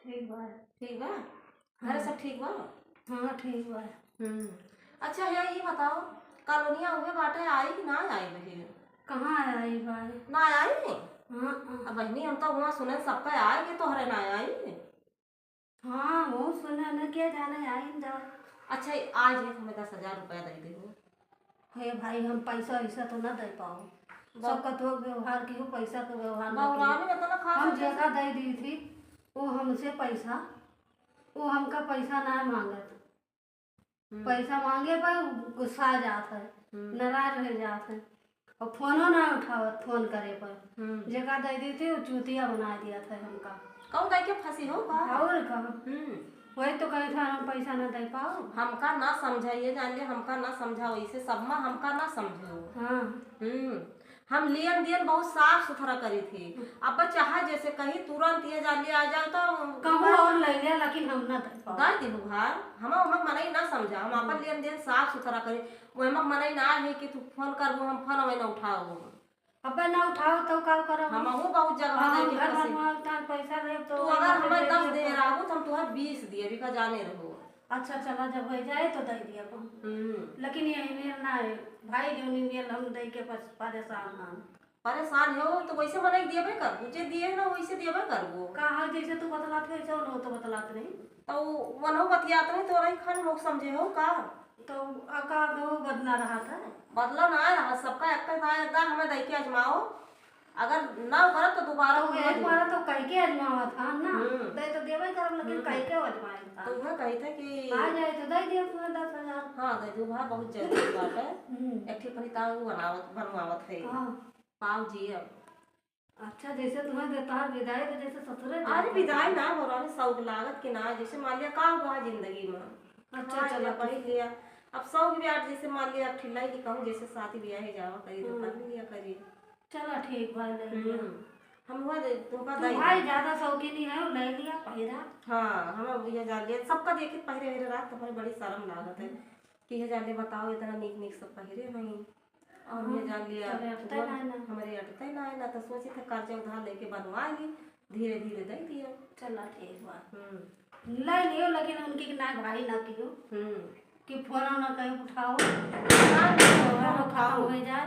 ठीक बा। ठीक बा। घरे सब ठीक बा। हाँ ठीक बा। अच्छा यार ये बताओ, कॉलोनिया हुए बाटे आई कि ना आई बहिन? कहाँ आई भाई? ना आई। हाँ अब बहनी हम तो वहाँ सुने सबका आए कि तोहरे ना आई। हाँ वो सुना न क्या जाने आई जा। अच्छा आज है हमें 10,000 रुपया दे दे। हे भाई हम पैसा ऐसा तो ना दे पाओ। सबका तो व्यवहार की हो, पैसा का व्यवहार ना बहुरानी में तो ना खा हम सकते। जगह दे दी थी वो हमसे पैसा, वो हमका पैसा ना मांगत। पैसा मांगे पर गुस्सा आ जाता है, नाराज रह जाता है और फोनो ना उठावत। फोन करे पर जगह दे दी थी वो चूतिया बना दिया था हमका। कहूँ दे के फंसी हो का? और कहा वही तो कहे था हम पैसा ना दे पाओ। हमका ना समझाइए जान ले, हमका ना समझा वैसे सब में हमका ना समझो। हाँ हम लेन देन बहुत साफ सुथरा करी थी। अब चाहे जैसे कहीं तुरंत ये जान ले आ जाओ तो कहूँ और ले लिया, लेकिन हम ना दे पाओ। दाई दी भार हम उमक मनई ना समझा। हम अपन लेन देन साफ सुथरा करी। वो उमक मनई ना है कि तू फोन करबो हम फोन में ना उठाओ। अब ना उठाओ तो का करो? हम बहुत जगह दे के घर फंसे। में उतना पैसा रहे तो तू अगर हमें 10 दे रहा हो तो हम तुम्हें 20 दिए भी का जाने रहो। अच्छा चला जब हो जाए तो दे दिया को। लेकिन ये मेरा ना है भाई जो नहीं मेल हम दे के परेशान ना। परेशान हो तो वैसे मनई दिए कर, मुझे दिए ना वैसे दिए कर वो। कहा जैसे तू बतलात वैसे हो तो बतलात नहीं। तो वनो बतियात नहीं तो रही खान लोग समझे हो का? तो अका वो बदला रहा था। बदला ना आ रहा सबका एक हमें दे के आजमाओ। अगर ना करो तो दोबारा तो एक बार तो कह के आजमावा था ना। दे तो देवे कर, लेकिन कह के आजमाए था। तो वह कही था कि आ जाए तो दे दिया तुम्हें 10,000। हाँ दे दो भाई, बहुत जल्दी बात है। एक ठीक परिताव बनवावत है पाव जी। अब अच्छा जैसे तुम्हें देता है विदाई तो जैसे ससुरे। अरे विदाई ना हो रहा शौक लागत के ना, जैसे मान लिया का हुआ जिंदगी में। अच्छा चलो पढ़ लिया अब शौक ब्याह जैसे मान लिया ठिल्लाई की कहूँ जैसे शादी ब्याह ही जावा करी तो कर लिया करी। चलो ठीक भाई ले लिया। हम हुआ तुमका तो भाई ज्यादा शौकीनी है ले लिया पहिरा। हाँ हम ये जान लिया सबका देखे पहरे वहरे रात तो हमें बड़ी शर्म लागत है कि ये जान ले बताओ इतना नीक नीक सब पहरे नहीं। और ये जान लिया हमारे अटता ही ना है ना, तो सोचे थे कर्जा उधार लेके बनवाएंगे, धीरे धीरे दे दिया। चला ठीक बात ले लियो, लेकिन उनकी ना भाई ना कियो कि फोन ना कहीं उठाओ। उठाओ हो जाए।